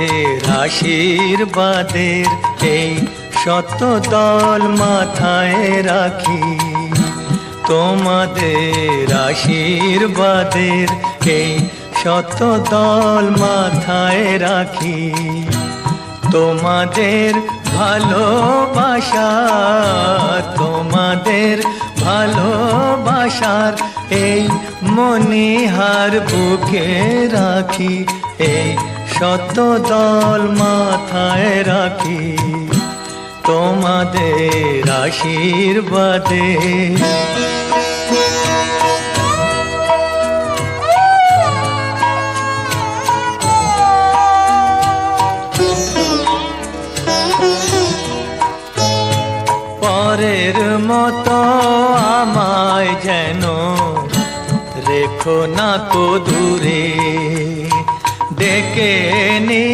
এর আশীর্বাদের এই শত দল মাথায় রাখি, তোমাদের আশীর্বাদের এই শত দল মাথায় রাখি। তোমাদের ভালোবাসা, তোমাদের ভালোবাসার এই মণিহার বুকে রাখি, এই শত দল মাথায় রাখি, তোমাদের আশীর্বাদে। পরের মতো আমায় যেন রেখো না কো দূরে, ডেকে নিও